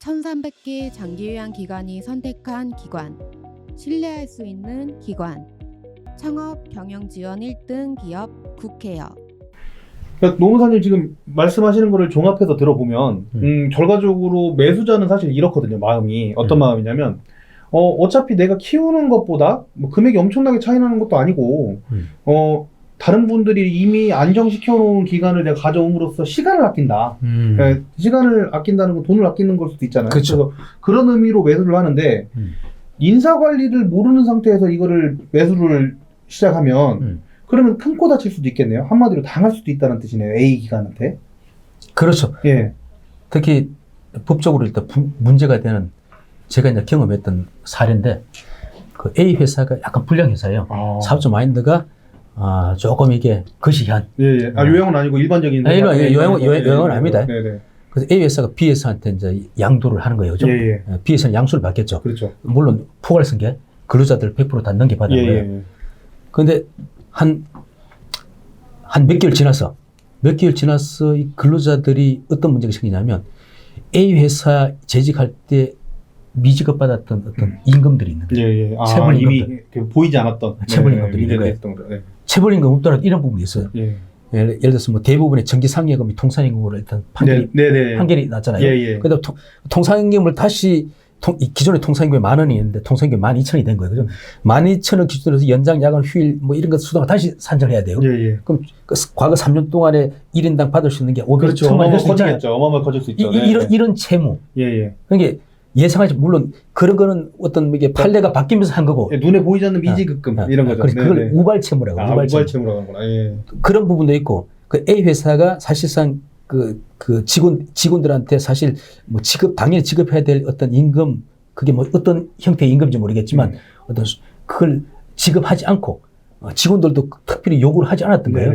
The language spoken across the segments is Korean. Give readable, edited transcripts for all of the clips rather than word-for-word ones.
1300개 장기요양기관이 선택한 기관, 신뢰할 수 있는 기관, 창업 경영 지원 1등 기업 국회요. 그러니까 노무사님 지금 말씀하시는 거를 종합해서 들어보면 결과적으로 매수자는 사실 이렇거든요. 마음이 어떤 마음이냐면 어차피 내가 키우는 것보다 뭐 금액이 엄청나게 차이 나는 것도 아니고 다른 분들이 이미 안정시켜 놓은 기간을 내가 가져옴으로써 시간을 아낀다. 그러니까 시간을 아낀다는 건 돈을 아끼는 걸 수도 있잖아요. 그쵸. 그래서 그런 의미로 매수를 하는데 인사 관리를 모르는 상태에서 이거를 매수를 시작하면 그러면 큰 코 다칠 수도 있겠네요. 한마디로 당할 수도 있다는 뜻이네요. A 기관한테. 그렇죠. 예. 특히 법적으로 일단 문제가 되는 제가 이제 경험했던 사례인데 그 A 회사가 약간 불량 회사예요. 사업자 마인드가 조금 이게 거시기한. 예. 요양은 아니고 일반적인. 요양은 아닙니다. 네네. 그래서 A 회사가 B 회사한테 이제 양도를 하는 거예요. 그죠? 예. B 회사는 양수를 받겠죠. 그렇죠. 물론 포괄승계 근로자들 100% 다 넘겨받은 거예요. 그런데 한 몇 개월 지나서 이 근로자들이 어떤 문제가 생기냐면 A 회사 재직할 때 미지급 받았던 어떤 임금들이 있는 거예요. 체불 이미 임금들. 보이지 않았던 체불 임금들이 있는 거예요. 체불 임금 없더라도 이런 부분이 있어요. 예를 들어서 뭐 대부분의 정기상여금이 통상임금으로 일단 판결이 났잖아요. 그런데 통상임금을 다시 기존의 통상임금이 10,000원이 있는데 통상임금이 12,000원이 된 거예요. 그죠? 12,000원 기준으로 해서 연장, 야간, 휴일 뭐 이런 것 수당을 다시 산정해야 돼요. 그럼 과거 3년 동안에 1인당 받을 수 있는 게 500,000원이 될 수 있잖아요. 어마어마하게 커질 수 있죠. 이런 채무. 그러니까 예상하지, 물론 그런 거는 어떤 이게 판례가 바뀌면서 한 거고. 눈에 보이지 않는 미지급금 이런 거죠. 그걸 우발채무라고. 우발채무라고 하는구나. 그런 부분도 있고, 그 A 회사가 사실상 그 직원들한테 사실 뭐 당연히 지급해야 될 어떤 임금, 그게 뭐 어떤 형태의 임금인지 모르겠지만 어떤 그걸 지급하지 않고 직원들도 특별히 요구를 하지 않았던 거예요.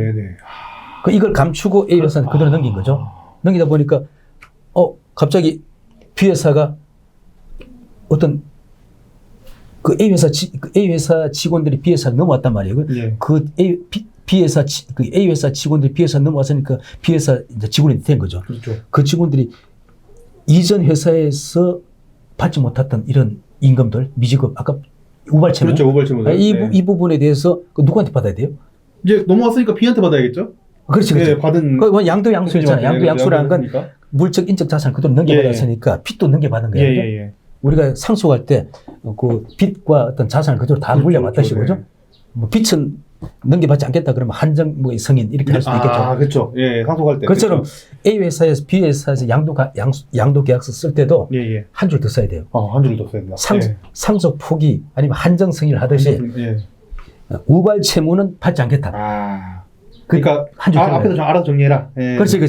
이걸 감추고 A 회사는 그대로 넘긴 거죠. 넘기다 보니까 갑자기 B 회사가 어떤 그 A 회사 직원들이 B 회사로 넘어왔단 말이에요. A 회사 직원들이 B 회사 넘어왔으니까 B 회사 이제 직원이 된 거죠. 그렇죠. 그 직원들이 이전 회사에서 받지 못했던 이런 임금들, 미지급, 아까 우발채무. 그렇죠, 우발채무. 이 부분에 대해서 누구한테 받아야 돼요? 이제 넘어왔으니까 B한테 받아야겠죠? 그렇죠. 받은. 양도 양수 있잖아요. 양도 양수라는 건 물적 인적 자산 그대로 넘겨받았으니까 빚도 넘겨받은 거예요. 우리가 상속할 때 그 빚과 어떤 자산을 그대로 다 물려받듯이 그죠? 뭐 빚은 넘겨받지 않겠다 그러면 한정 뭐 승인 이렇게 할 수도 있겠죠. 그렇죠. 상속할 때. 그처럼 A 회사에서 B 회사에서 양도 계약서 쓸 때도 한 줄 더 써야 돼요. 한 줄 더 써야 된다. 상속 포기 아니면 한정 승인을 하듯이 우발 채무는 받지 않겠다. 그러니까 앞에서 좀 알아서 정리해라. 그렇지.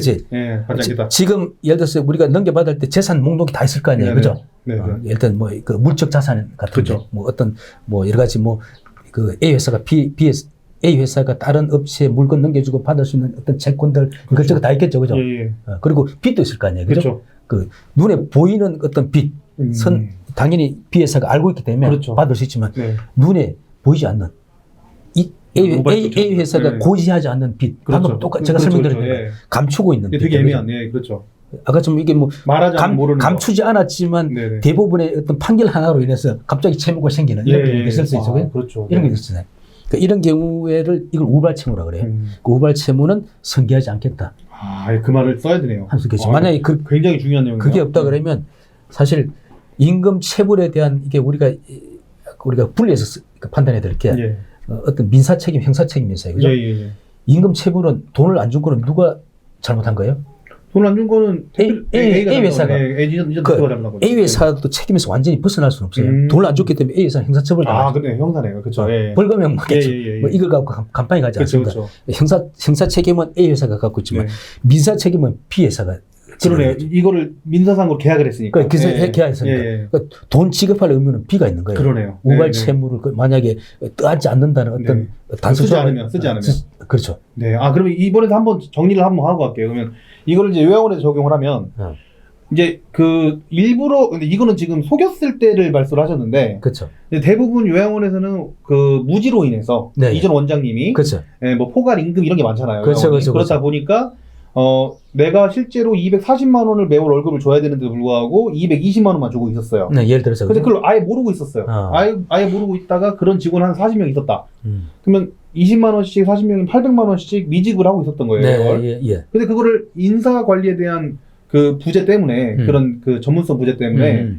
받지 않겠다. 지금 예를 들어서 우리가 넘겨받을 때 재산 목록이 다 있을 거 아니에요, 그죠? 일단 뭐 그 물적 자산 같은 게 뭐 어떤 뭐 여러 가지 뭐 그 A 회사가 A 회사가 다른 업체에 물건 넘겨주고 받을 수 있는 어떤 채권들 이것저것 다 있겠죠, 그죠? 그리고 빚도 있을 거 아니에요, 그죠? 그 눈에 보이는 어떤 빚은 당연히 B 회사가 알고 있기 때문에 받을 수 있지만 눈에 보이지 않는 A 회사가 고지하지 않는 빚, 방금 똑같이 제가 설명드린 대로 감추고 있는 빚. 되게 애매한, 그렇죠. 아까 좀 이게 뭐 감추지 않았지만 대부분의 어떤 판결 하나로 인해서 갑자기 채무가 생기는 이런 경우가 있을 수 있어요. 그렇죠. 이런 게 있었잖아요. 그러니까 이런 경우에를 이걸 우발채무라고 그래요. 그 우발채무는 승계하지 않겠다. 그 말을 써야 되네요. 만약에 굉장히 중요한 내용이에요. 그게 없다 그러면 사실 임금 체불에 대한 이게 우리가 분리해서 판단해야 될 게 어떤 민사 책임, 형사 책임이 있어요. 그죠? 임금 체불은 돈을 안 준 거는 누가 잘못한 거예요? 돈을 안 준 거는 A 회사가 A 회사도 책임에서 완전히 벗어날 수는 없어요. 돈을 안 줬기 때문에 A 회사는 형사처벌 당하죠. 그래, 형사네요. 그렇죠. 벌금형 맞겠죠. 뭐 이걸 갖고 간판이 가지 않습니다. 형사 책임은 A 회사가 갖고 있지만 민사 책임은 B 회사가. 그러네요. 이거를 민사상으로 계약을 했으니까. 그래서 계약했으니까. 그러니까 돈 지급할 의무는 B가 있는 거예요. 그러네요. 우발 채무를 만약에 떠안지 않는다는 어떤 쓰지 않으면. 그렇죠. 그러면 이번에도 한번 정리를 한번 하고 갈게요. 그러면 이거를 이제 요양원에서 적용을 하면 이제 그 일부러 근데 이거는 지금 속였을 때를 말씀을 하셨는데 그렇죠. 대부분 요양원에서는 그 무지로 인해서 이전 원장님이 뭐 포괄 임금 이런 게 많잖아요. 그렇다 보니까 내가 실제로 240만 원을 매월 월급을 줘야 되는데도 불구하고 220만 원만 주고 있었어요. 네, 예를 들어서. 근데 그걸 아예 모르고 있었어요. 아예 모르고 있다가 그런 직원 한 40명 있었다. 그러면 20만 원씩 40명이면 800만 원씩 미직을 하고 있었던 거예요. 네, 예. 근데 그거를 인사 관리에 대한 그 부재 때문에 그런 그 전문성 부재 때문에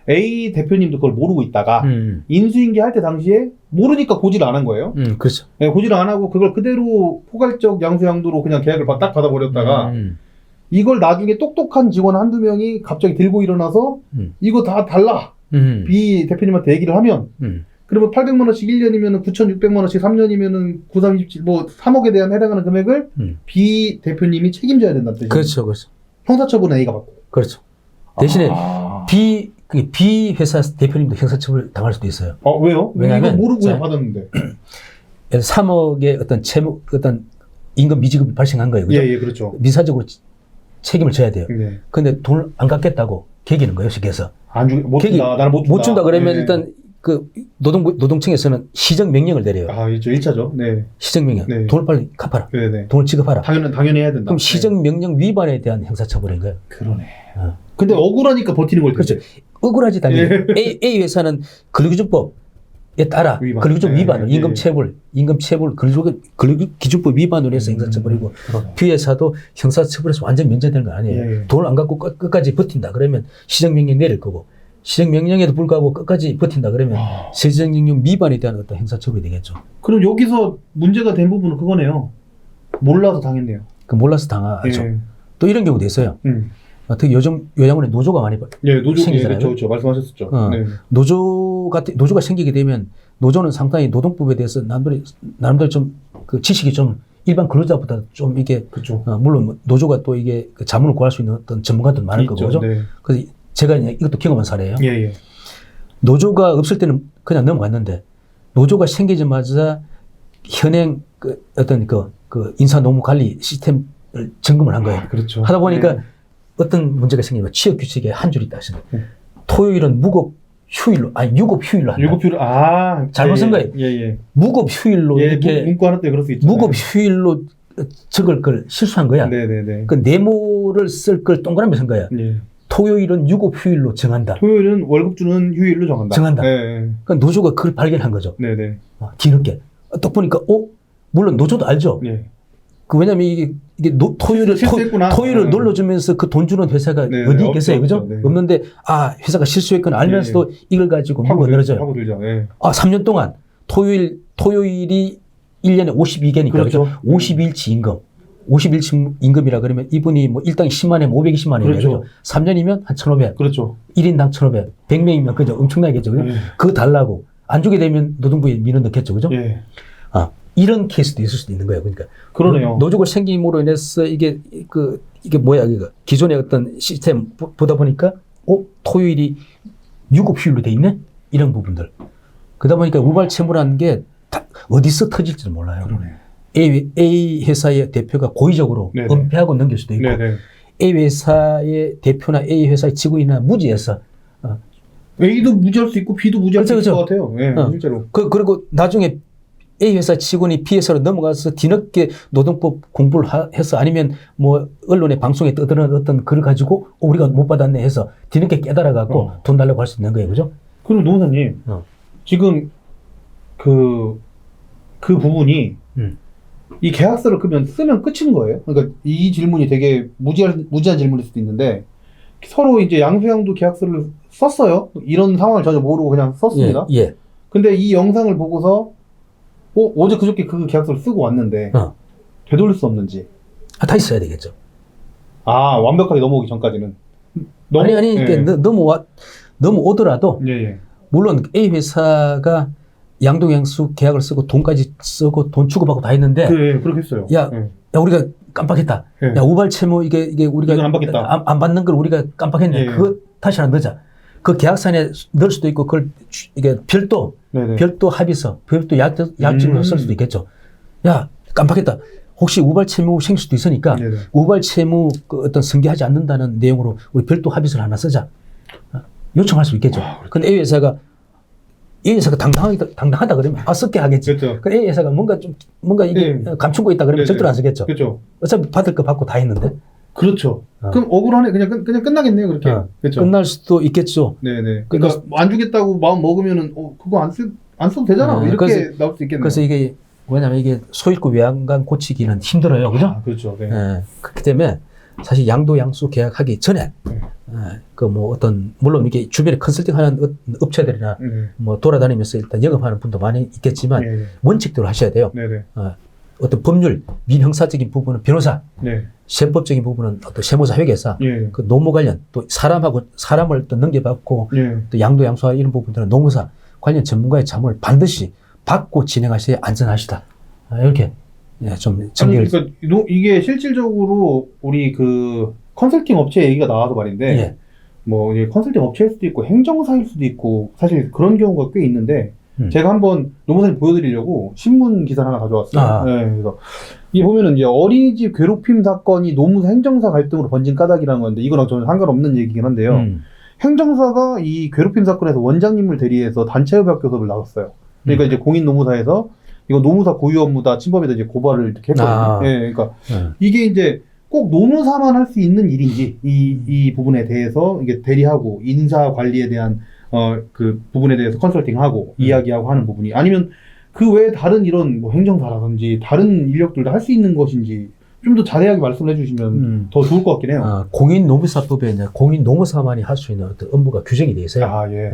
A 대표님도 그걸 모르고 있다가 인수인계 할 때 당시에 모르니까 고지를 안 한 거예요. 그렇죠. 네, 고지를 안 하고 그걸 그대로 포괄적 양수양도로 그냥 계약을 딱 받아버렸다가 이걸 나중에 똑똑한 직원 한두 명이 갑자기 들고 일어나서 이거 다 달라. B 대표님한테 얘기를 하면 그러면 800만 원씩 1년이면 9,600만 원씩 3년이면 9327, 뭐 3억에 대한 해당하는 금액을 B 대표님이 책임져야 된다는 뜻이에요. 그렇죠, 그렇죠. 형사처분은 A가 받고. 그렇죠. 대신에 B 회사 대표님도 형사처벌 당할 수도 있어요. 왜요? 왜냐하면 이거 모르고 그냥 받았는데. 3억의 어떤 임금 미지급이 발생한 거예요. 그죠? 예, 그렇죠. 민사적으로 책임을 져야 돼요. 네. 근데 돈을 안 갚겠다고 개기는 거예요, 쉽게해서. 못 준다. 나는 못 준다. 못 준다 그러면 네. 일단 그 노동청에서는 시정 명령을 내려요. 이죠 1차죠. 네. 시정 명령. 네. 돈을 빨리 갚아라. 네. 돈을 지급하라. 당연히 해야 된다. 그럼 시정 명령 위반에 대한 형사처벌인 거예요. 그러네. 근데 억울하니까 버티는 걸 텐데. 그렇죠. 억울하지 당연히. A 회사는 근로기준법에 따라 근로기준 위반을 임금체불 근로기준법 위반으로 해서 형사처벌이고 B 회사도 형사처벌에서 완전 면제되는 거 아니에요. 돈을 안 갖고 끝까지 버틴다 그러면 시정명령 내릴 거고 시정명령에도 불구하고 끝까지 버틴다 그러면 시정명령 위반에 대한 어떤 형사처벌이 되겠죠. 그럼 여기서 문제가 된 부분은 그거네요. 몰라서 당했네요. 몰라서 당하죠. 또 이런 경우도 있어요. 특히 요즘 요양원에 노조가 많이 생기잖아요. 그렇죠. 말씀하셨었죠. 노조가 생기게 되면 노조는 상당히 노동법에 대해서 나름대로 좀 그 지식이 좀 일반 근로자보다 좀 이게 그렇죠. 물론 노조가 또 이게 그 자문을 구할 수 있는 어떤 전문가들 많을 거고 그죠? 네. 그래서 제가 이것도 경험한 사례예요. 예. 노조가 없을 때는 그냥 넘어갔는데 노조가 생기자마자 현행 그 어떤 그 인사 노무 관리 시스템을 점검을 한 거예요. 그렇죠. 하다 보니까 어떤 문제가 생기면 취업 규칙에 한 줄이 있다 하시는 토요일은 유급 휴일로 한다. 유급 휴일 잘못 쓴 거예요. 예. 무급 휴일로 이렇게 문구 하나 때 그럴 수 있죠. 무급 휴일로 적을 걸 실수한 거야. 네네네. 그 네모를 쓸 걸 동그라미 쓴 거야. 예. 토요일은 유급 휴일로 정한다. 토요일은 월급 주는 휴일로 정한다. 네. 그러니까 노조가 그걸 발견한 거죠. 네네. 뒤늦게. 딱 보니까 물론 노조도 알죠. 예. 왜냐면 이게 토요일을 놀러주면서 그 돈 주는 회사가 어디 있겠어요, 그죠? 네. 없는데 회사가 실수했거나 알면서도 이걸 가지고 물고 늘어져요. 3년 동안 토요일이 1년에 52개니까 그렇죠. 52일치 임금. 50일치 임금이라 그러면 이분이 뭐 일당 10만이면 520만 원이에요. 그렇죠. 3년이면 한 1,500. 그렇죠. 1인당 1,500. 100명이면 그죠? 엄청나겠죠. 그죠? 그거 달라고. 안 주게 되면 노동부에 민원 넣겠죠. 그죠? 예. 이런 케이스도 있을 수도 있는 거예요. 그러니까. 그러네요. 노조가 생김으로 인해서 이게 기존의 어떤 시스템 보다 보니까 토요일이 유급 휴일로 돼 있네? 이런 부분들. 그러다 보니까 우발 채무라는 게 어디서 터질지도 몰라요. 그러네. A 회사의 대표가 고의적으로 은폐하고 넘길 수도 있고 A 회사의 대표나 A 회사의 직원이나 무지해서 A도 무지할 수 있고 B도 무지할 수 있을 것 같아요. 예, 실제로. 그리고 나중에 A 회사 직원이 B 회사로 넘어가서 뒤늦게 노동법 공부를 해서 아니면 뭐 언론에 방송에 떠드는 어떤 글을 가지고 우리가 못 받았네 해서 뒤늦게 깨달아갖고 돈 달라고 할 수 있는 거예요. 그죠? 그럼 노무사님 지금 그 부분이 이 계약서를 그러면 쓰면 끝인 거예요? 그러니까 이 질문이 되게 무지한 질문일 수도 있는데 서로 이제 양수양도 계약서를 썼어요. 이런 상황을 전혀 모르고 그냥 썼습니다. 예. 근데 이 영상을 보고서 어제 그저께 그 계약서를 쓰고 왔는데 되돌릴 수 없는지. 다 있어야 되겠죠. 완벽하게 넘어오기 전까지는. 그러니까 넘어오더라도 물론 A 회사가 양동양수 계약을 쓰고 돈까지 쓰고 돈 주고받고 다 했는데 그렇게 했어요. 야 우리가 깜빡했다. 야 우발 채무 이게 우리가 안 받겠다. 안 받는 걸 우리가 깜빡했네. 그거 다시 하나 넣자. 그 계약서에 넣을 수도 있고 그걸 이게 별도 합의서, 별도 약정으로 쓸 수도 있겠죠. 야 깜빡했다. 혹시 우발 채무 생길 수도 있으니까 우발 채무 어떤 승계하지 않는다는 내용으로 우리 별도 합의서를 하나 쓰자. 요청할 수 있겠죠. 근데 A 회사가 A 회사가 당당하다 그러면 썩게 하겠지. 그렇죠. 그 A 회사가 뭔가 이게 네. 감추고 있다 그러면 네, 절대로 네. 안 쓰겠죠. 그렇죠. 어차피 받을 거 받고 다 했는데. 그렇죠. 어. 그럼 억울하네. 그냥 끝나겠네요. 그렇게. 그렇죠. 끝날 수도 있겠죠. 네네. 그러니까 뭐안 주겠다고 마음 먹으면은 그거 안 써도 되잖아. 네, 이렇게 나올 수 있겠네요. 그래서 이게 왜냐면 이게 소일구 외양간 고치기는 힘들어요. 그죠? 아, 그렇죠. 네. 예, 그렇기 때문에 사실 양도양수 계약하기 전에 네. 그 뭐 어떤 물론 이게 주변에 컨설팅하는 업체들이나 네. 뭐 돌아다니면서 일단 영업하는 분도 많이 있겠지만 네. 원칙대로 하셔야 돼요. 네네. 어떤 법률, 민형사적인 부분은 변호사, 네. 세법적인 부분은 어떤 세무사, 회계사, 예. 그 노무 관련 또 사람을 또 넘겨받고 예. 또 양도양수와 이런 부분들은 노무사 관련 전문가의 자문을 반드시 받고 진행하셔야 안전하시다. 이렇게 좀 아니, 정리를. 그러니까 이게 실질적으로 우리 그 컨설팅 업체 얘기가 나와서 말인데 예. 뭐 이제 컨설팅 업체일 수도 있고 행정사일 수도 있고 사실 그런 경우가 꽤 있는데 제가 한번 노무사님 보여드리려고 신문 기사를 하나 가져왔어요. 아. 네, 그래서 이 보면은 이제 어린이집 괴롭힘 사건이 노무사 행정사 갈등으로 번진 까닭이라는 건데 이거랑 전혀 상관없는 얘기긴 한데요. 행정사가 이 괴롭힘 사건에서 원장님을 대리해서 단체협약 교섭을 나눴어요. 그러니까 이제 공인 노무사에서 이거 노무사 고유 업무다 침범이다 이제 고발을 이렇게 했거든요. 아. 예, 그러니까 이게 이제 꼭 노무사만 할 수 있는 일인지 이 부분에 대해서 이게 대리하고 인사 관리에 대한 그 부분에 대해서 컨설팅하고 이야기하고 하는 부분이 아니면 그 외에 다른 이런 뭐 행정사라든지 다른 인력들도 할 수 있는 것인지 좀 더 자세하게 말씀해 주시면 더 좋을 것 같긴 해요. 공인 노무사법에 이제 공인 노무사만이 할 수 있는 어떤 업무가 규정이 되어 있어요. 아, 예.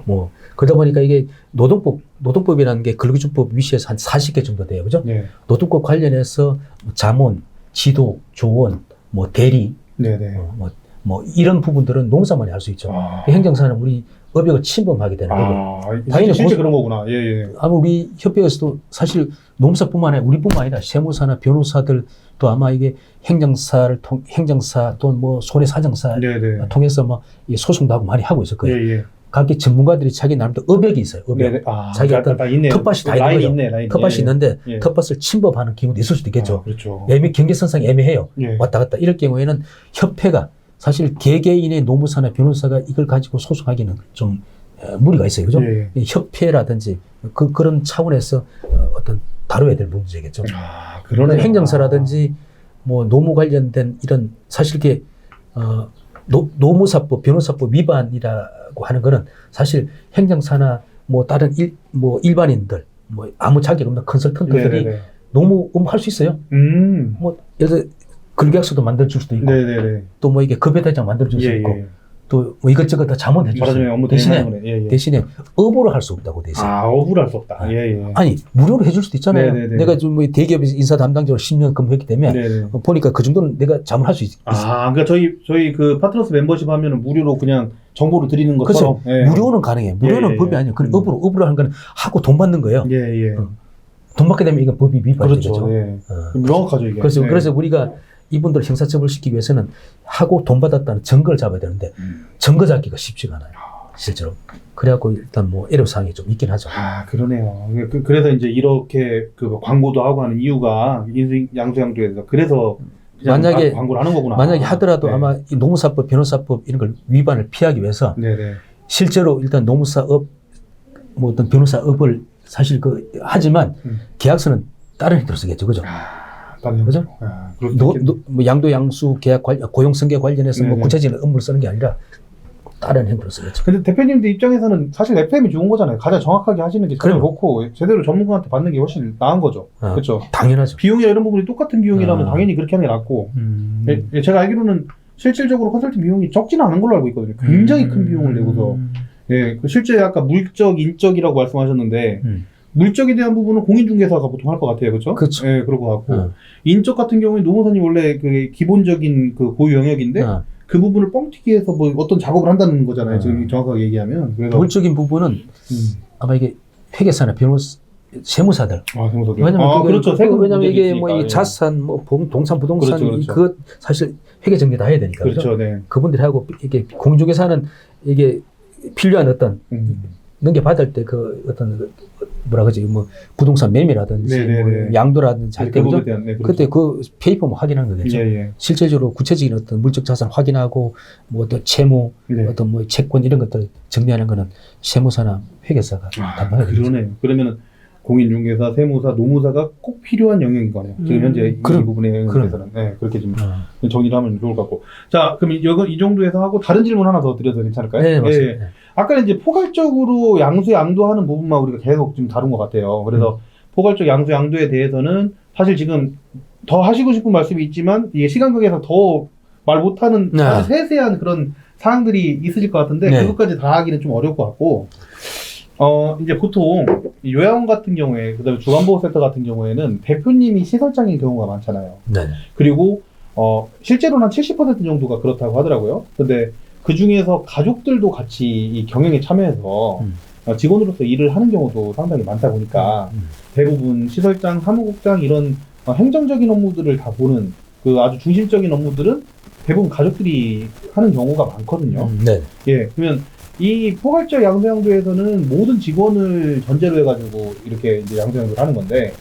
뭐 그러다 보니까 이게 노동법이라는 게 근로기준법 위시에서 한 40개 정도 돼요, 그죠? 네. 노동법 관련해서 자문, 지도, 조언, 뭐 대리, 네네. 뭐 이런 부분들은 노무사만이 할 수 있죠. 아. 행정사는 우리 업역을 침범하게 되는 거고. 아, 당연히 실제 그런 거구나. 예, 예. 아마 우리 협회에서도 사실 노무사뿐만 아니라 우리뿐만 아니라 세무사나 변호사들 또 아마 이게 행정사 또는 뭐 손해사정사 네네. 통해서 뭐 이 소송도 하고 많이 하고 있을 거예요. 예, 예. 각기 전문가들이 자기 나름대로 업역이 있어요. 업역. 네네. 아, 자기 어떤 딱 있네요. 텃밭이 다 있는 라인 거죠. 있네, 라인. 텃밭이 예. 있는데 예. 텃밭을 침범하는 경우도 있을 수도 있겠죠. 아, 그렇죠. 경계선상이 애매해요. 예. 왔다 갔다. 이럴 경우에는 협회가 사실 개개인의 노무사나 변호사가 이걸 가지고 소송하기는 좀 무리가 있어요. 그죠? 예. 이 협회라든지 그런 차원에서 어떤 다뤄야 될 문제겠죠. 아, 그러네. 행정사라든지 뭐 노무 관련된 이런 사실 이게 노무사법, 변호사법 위반이라고 하는 거는 사실 행정사나 뭐 다른 일반인들 뭐 아무 자격 없는 컨설턴트들이 네네네. 노무 할 수 있어요. 뭐 예를 들어 근계약서도 만들어 줄 수도 있고 네네네. 또 뭐 이게 급여대장 만들어 줄 수 예, 있고 예. 또 뭐 이것저것 다 자문해 줄 수 말하자면 있고 업무 대신에 예, 예. 대신에 업으로 할 수 없다고 돼 있어요. 아, 억울할 수 없다. 예, 예. 아니 무료로 해줄 수도 있잖아요. 네네네. 내가 좀 뭐 대기업에서 인사 담당자로 10년 근무했기 때문에 네네. 보니까 그 정도는 내가 자문할 수 있어. 아, 그러니까 저희 그 파트너스 멤버십 하면은 무료로 그냥 정보를 드리는 그렇죠. 것처럼. 예. 무료는 가능해요. 무료는 예, 예, 법이 예. 아니에요. 그건 업으로 하는 건 하고 돈 받는 거예요. 예, 예. 돈 받게 되면 이건 법이 위반이 되죠. 그렇죠. 예. 명확하죠, 이게. 그래서 예. 그래서 우리가 이분들 형사처벌 시키기 위해서는 하고 돈 받았다는 증거를 잡아야 되는데 증거 잡기가 쉽지가 않아요. 실제로. 그래갖고 일단 뭐 애로사항이 좀 있긴 하죠. 아, 그러네요. 그래서 이제 이렇게 그 광고도 하고 하는 이유가 양수양도에서 그래서 그냥 만약에 광고를 하는 거구나. 만약에 하더라도 네. 아마 이 노무사법, 변호사법 이런 걸 위반을 피하기 위해서 네네. 실제로 일단 노무사업 뭐 어떤 변호사업을 사실 하지만 계약서는 다른 형태로 쓰겠죠, 그죠? 그죠? 아, 그럴 수 있겠네. 뭐 양도양수 계약 고용승계 관련해서 뭐 네네. 구체적인 업무를 쓰는 게 아니라 다른 형태로 쓰겠죠. 근데 대표님들 입장에서는 사실 FM이 좋은 거잖아요. 가장 정확하게 하시는 게 가장 그럼. 좋고 제대로 전문가한테 받는 게 훨씬 나은 거죠. 그렇죠. 당연하죠. 비용이나 이런 부분이 똑같은 비용이라면 당연히 그렇게 하는 게 낫고 제가 알기로는 실질적으로 컨설팅 비용이 적지는 않은 걸로 알고 있거든요. 굉장히 큰 비용을 내고서 예, 실제 아까 물적, 인적이라고 말씀하셨는데 물적에 대한 부분은 공인중개사가 보통 할 것 같아요, 그렇죠? 그렇죠. 예, 그럴 것 같고 인적 같은 경우에 노무사님 원래 그 기본적인 그 고유 영역인데 그 부분을 뻥튀기 해서 뭐 어떤 작업을 한다는 거잖아요. 지금 정확하게 얘기하면. 그래서 물적인 부분은 아마 이게 회계사나 변호사, 세무사들. 세무사들. 왜냐면 그렇죠. 왜냐면 이게 있으니까, 뭐 예. 자산, 뭐 동산, 부동산 그렇죠. 그거 사실 회계 정리 다 해야 되니까. 그렇죠, 네. 그분들이 하고 이게 공중개사는 이게 필요한 어떤 넘겨받을 때 그 어떤 뭐라 그러지 뭐 부동산 매매라든지 네네네. 뭐 양도라든지 할 때 그 그죠? 부분에 대한, 네, 그렇죠. 그때 그 페이퍼 뭐 확인하는 거겠죠. 예. 실질적으로 구체적인 어떤 물적 자산 확인하고 뭐 어떤 채무, 네. 어떤 뭐 채권 이런 것들을 정리하는 거는 세무사나 회계사가 담당해야 되죠. 그러네요. 그러면은 공인중개사, 세무사, 노무사가 꼭 필요한 영역인 거네요. 지금 현재 이 부분에 대해서는 네, 그렇게 좀 정리를 하면 좋을 것 같고. 자, 그럼 이 정도에서 하고 다른 질문 하나 더 드려도 괜찮을까요? 네, 맞습니다. 아까 이제 포괄적으로 양수 양도하는 부분만 우리가 계속 지금 다룬 것 같아요. 그래서 포괄적 양수 양도에 대해서는 사실 지금 더 하시고 싶은 말씀이 있지만 이게 시간 관계에서 더 말 못하는 네. 아주 세세한 그런 사항들이 있으실 것 같은데 네. 그것까지 다 하기는 좀 어려울 것 같고 이제 보통 이 요양원 같은 경우에 그다음에 주간보호센터 같은 경우에는 대표님이 시설장인 경우가 많잖아요. 네. 그리고 실제로는 한 70% 정도가 그렇다고 하더라고요. 근데 그 중에서 가족들도 같이 이 경영에 참여해서 직원으로서 일을 하는 경우도 상당히 많다 보니까 대부분 시설장, 사무국장 이런 행정적인 업무들을 다 보는 그 아주 중심적인 업무들은 대부분 가족들이 하는 경우가 많거든요. 네. 예, 그러면 이 포괄적 양수양도에서는 모든 직원을 전제로 해가지고 이렇게 이제 양수양도를 하는 건데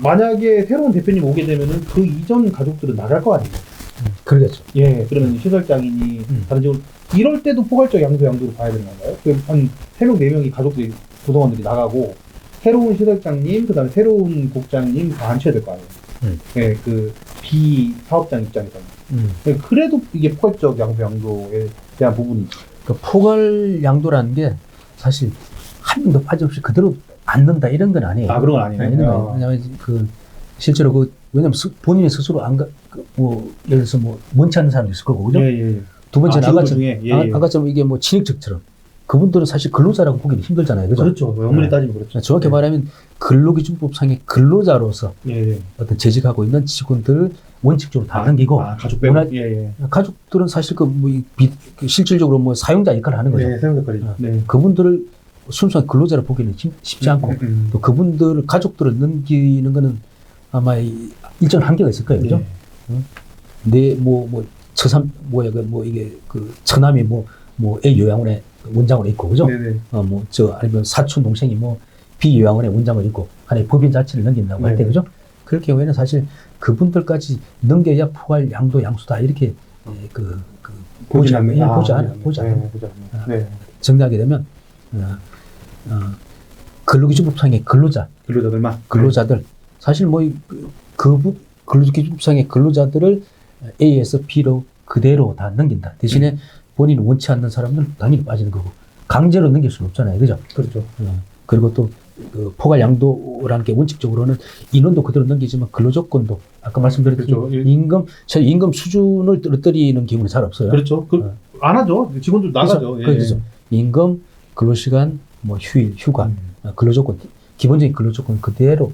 만약에 새로운 대표님 오게 되면은 그 이전 가족들은 나갈 거 아니에요. 그러겠죠. 예, 그러면 시설장이니 다른 직원 이럴 때도 포괄적 양수양도로 봐야 되는 건가요? 한 3명, 4명이 가족들이 구성원들이 나가고 새로운 시설장님, 그다음에 새로운 국장님 다 앉혀야 될 거 아니에요. 예, 그 비사업장 입장에서는. 그래도 이게 포괄적 양수양도에 대한 부분이 그 포괄 양도라는 게 사실 한 명도 빠짐없이 그대로 앉는다 이런 건 아니에요. 그런 건 아니에요. 이런 건 왜냐하면 그 실제로 왜냐면 본인이 스스로 뭐 예를 들어서 뭐 원치 않는 사람도 있을 거고 그죠? 예. 두 번째는 직원 중에, 아까처럼 이게 뭐 진익적처럼 그분들은 사실 근로자라고 보기는 힘들잖아요. 그죠? 그렇죠. 엄밀히 따지면 그렇죠. 정확히 말하면 근로기준법상의 근로자로서 예. 어떤 재직하고 있는 직원들을 원칙적으로 다 넘기고 가족 빼고. 가족들은 사실 실질적으로 뭐 사용자 역할을 하는 거죠. 네, 사용자 역할이죠. 네. 그분들을 순수한 근로자로 보기는 쉽지 않고 또 그분들 가족들을 넘기는 거는 아마 일정 한계가 있을 거예요. 그죠? 네. 이게 그 처남이 A 요양원에 원장으로 있고 그죠? 네네. 아니면 사촌 동생이 B 요양원에 원장을 있고 안에 법인 자체를 넘긴다고 할 때 그죠? 그럴 경우에는 사실 그분들까지 넘겨야 포괄 양도 양수다 이렇게 보지 않아요. 네. 정리하게 되면 근로기준법상의 근로자들 사실 근로기준법상의 근로자들을 A에서 B로 그대로 다 넘긴다. 대신에 본인이 원치 않는 사람들은 당연히 빠지는 거고 강제로 넘길 수는 없잖아요. 그죠? 그렇죠. 그리고 또 포괄 양도라는 게 원칙적으로는 인원도 그대로 넘기지만 근로조건도 아까 말씀드렸듯이 그렇죠. 임금 수준을 떨어뜨리는 경우는 잘 없어요. 그렇죠. 안 하죠. 직원들 나가죠. 그렇죠. 임금, 근로시간, 휴일, 휴가, 근로조건, 기본적인 근로조건 그대로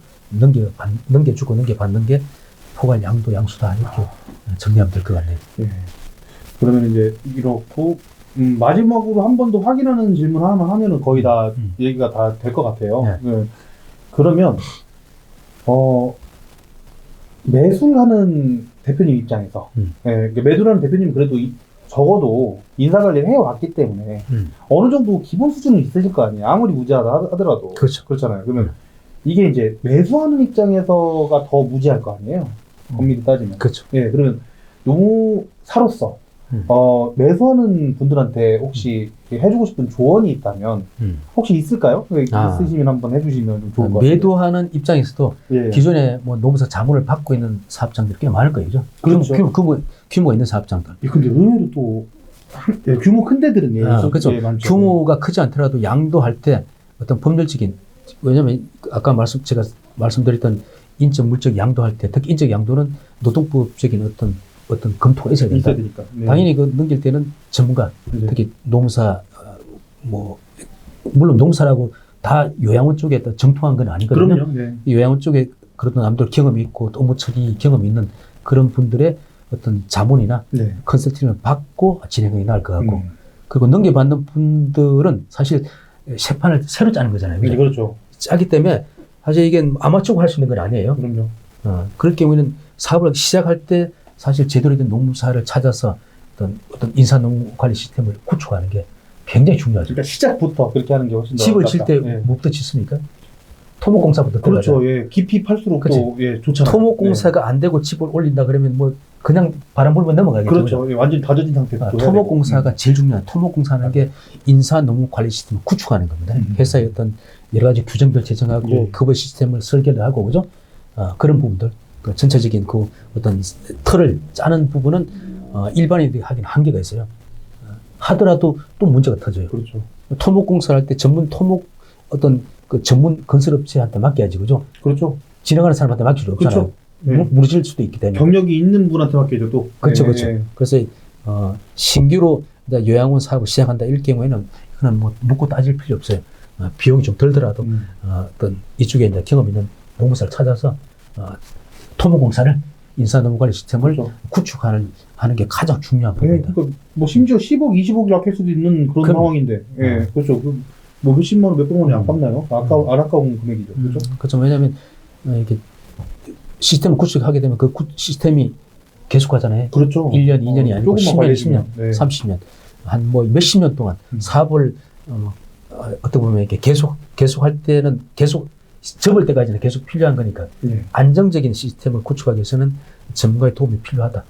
넘겨주고 넘겨받는 게 포괄 양도 양수다 이렇게 정리하면 될 것 같네요. 예. 그러면 이제 이렇고 마지막으로 한 번 더 확인하는 질문 하나만 하면은 거의 다 얘기가 다 될 것 같아요. 네. 그러면 매수하는 대표님 입장에서 매수하는 대표님은 그래도 적어도 인사관리를 해왔기 때문에 어느 정도 기본 수준은 있으실 거 아니에요. 아무리 무지하다 하더라도. 그렇죠. 그렇잖아요. 그러면 이게 이제 매수하는 입장에서가 더 무지할 거 아니에요. 엄밀히 따지면. 그렇죠. 예, 그러면 노무사로서 매수하는 분들한테 혹시 해주고 싶은 조언이 있다면 혹시 있을까요? 있으시면 한번 해주시면 좀 좋을 것 같아요. 매도하는 입장에서도 기존에 노무사 자문을 받고 있는 사업장들이 꽤 많을 거예요. 그렇죠. 규모 있는 사업장들. 근데 의외로 또 규모 큰 데들은 그렇죠. 많죠. 규모가 크지 않더라도 양도할 때 어떤 법률적인 왜냐하면 아까 제가 말씀드렸던 인적 물적 양도할 때 특히 인적 양도는 노동법적인 어떤 검토가 있어야 된다. 되니까. 네. 당연히 그 넘길 때는 전문가, 특히 노무사, 물론 노무사라고 다 요양원 쪽에 정통한 건 아니거든요. 그럼요. 네. 요양원 쪽에 그런 남들 경험이 있고 또 업무 처리 경험이 있는 그런 분들의 어떤 자문이나 컨설팅을 받고 진행이 나을 것 같고 그리고 넘겨받는 분들은 사실 세판을 새로 짜는 거잖아요. 네, 그렇죠. 짜기 때문에 사실 이게 아마추어가 할 수 있는 건 아니에요. 그럼요. 그럴 경우에는 사업을 시작할 때 사실 제대로 된 노무사를 찾아서 어떤 인사 노무 관리 시스템을 구축하는 게 굉장히 중요하죠. 그러니까 시작부터 그렇게 하는 게 훨씬 더 집을 낫다. 질 때 예. 뭐부터 짓습니까? 토목공사부터 그렇죠. 들어가죠. 예. 깊이 팔수록 그치. 또 예, 좋잖아요. 토목공사가 안 되고 집을 올린다 그러면 뭐 그냥 바람 불면 넘어가겠죠. 그렇죠. 예, 완전 다져진 상태에서 또 해야 토목공사가 되고. 제일 중요한 토목공사는 게 인사 노무 관리 시스템을 구축하는 겁니다. 음. 회사의 어떤 여러 가지 규정들 제정하고 예. 급여 시스템을 설계를 하고 그죠? 그런 부분들 그 전체적인 그 어떤 틀을 짜는 부분은 일반인들이 하기는 한계가 있어요. 하더라도 또 문제가 터져요. 그렇죠. 토목공사를 할 때 전문 토목 어떤 그 전문 건설업체한테 맡겨야지 그죠? 그렇죠. 지나가는 사람한테 맡길 수 없잖아요. 그렇죠. 예. 무너질 수도 있기 때문에. 경력이 있는 분한테 맡겨줘도. 그렇죠, 예, 그렇죠. 예. 그래서 신규로 이제 요양원 사업을 시작한다 이럴 경우에는 그는 뭐 묻고 따질 필요 없어요. 비용이 좀 들더라도 어떤 이쪽에 이제 경험 있는 노무사를 찾아서 토목공사를 인사노무관리 시스템을 그렇죠. 구축하는 하는 게 가장 중요한 예, 부분입니다. 그러니까 뭐 심지어 10억, 20억이 아낄 수도 있는 그런 그럼. 상황인데, 예, 그렇죠. 뭐 몇십만 원, 몇백만 원이 아깝나요? 안 아까운 금액이죠, 그렇죠? 그렇죠. 왜냐하면 이게 시스템을 구축하게 되면 그 시스템이 계속하잖아요. 그렇죠. 1년, 2년이 아니고 조금만 10년, 관리해주면. 10년, 30년, 한 뭐 몇십 년 동안 사업을 어떻게 보면 이렇게 계속할 때는 계속 접을 때까지는 계속 필요한 거니까 예. 안정적인 시스템을 구축하기 위해서는 전문가의 도움이 필요하다.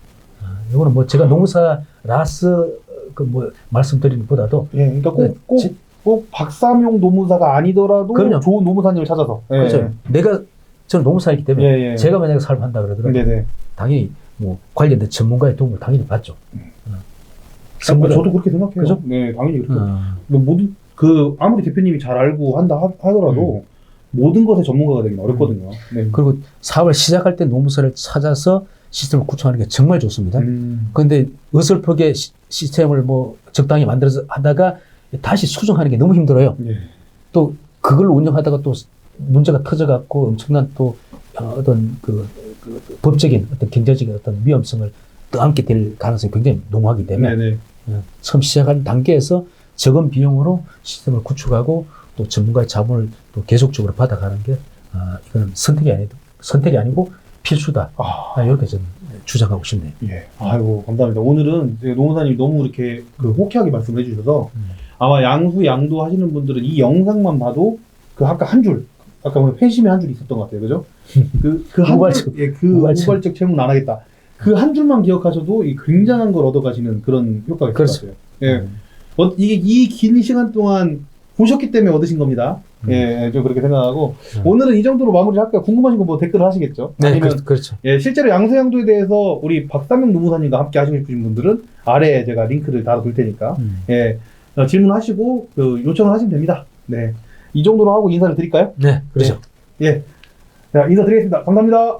이거는 뭐 제가 농사라서 그 뭐 말씀드리는 보다도 예, 그러니까 꼭 박사명 노무사가 아니더라도 그럼요. 좋은 노무사님을 찾아서. 예. 그렇죠. 저는 농사이기 때문에 예, 예. 제가 만약에 사업을 한다 그러더라도 네네. 당연히 뭐 관련된 전문가의 도움을 당연히 받죠. 저도 그렇게 생각해요. 그죠? 네, 당연히 그렇죠. 어, 뭐 모든 아무리 대표님이 잘 알고 한다 하더라도 모든 것의 전문가가 되긴 어렵거든요. 네. 그리고 사업을 시작할 때 노무사를 찾아서 시스템을 구축하는 게 정말 좋습니다. 그런데 어설프게 시스템을 뭐 적당히 만들어서 하다가 다시 수정하는 게 너무 힘들어요. 예. 또 그걸 운영하다가 또 문제가 터져갖고 엄청난 또 어떤 그 법적인 어떤 경제적인 어떤 위험성을 떠안게 될 가능성이 굉장히 농후하기 때문에 네네. 처음 시작한 단계에서 적은 비용으로 시스템을 구축하고 또 전문가의 자문을 또 계속적으로 받아가는 게 이거는 선택이 아니고 필수다. 이렇게 저는 주장하고 싶네요. 예. 아이고, 감사합니다. 오늘은 노무사님 너무 이렇게 호쾌하게 말씀해 주셔서 아마 양도 하시는 분들은 이 영상만 봐도 아까 한 줄, 아까 보면 팬심의 한 줄이 있었던 것 같아요. 그죠? 우발적 채무는 안 하겠다. 그 한 줄만 기억하셔도 이 굉장한 걸 얻어가시는 그런 효과가 있을 것 같아요. 예. 이게 이 긴 시간 동안 보셨기 때문에 얻으신 겁니다. 예, 좀 그렇게 생각하고 오늘은 이 정도로 마무리를 할까요? 궁금하신 거 뭐 댓글을 하시겠죠? 네, 아니면 그렇죠. 예, 실제로 양수양도에 대해서 우리 박사명 노무사님과 함께 하시고 싶으신 분들은 아래에 제가 링크를 달아둘 테니까 예, 질문하시고 요청을 하시면 됩니다. 네, 이 정도로 하고 인사를 드릴까요? 네, 그렇죠. 네. 예, 자, 인사드리겠습니다. 감사합니다.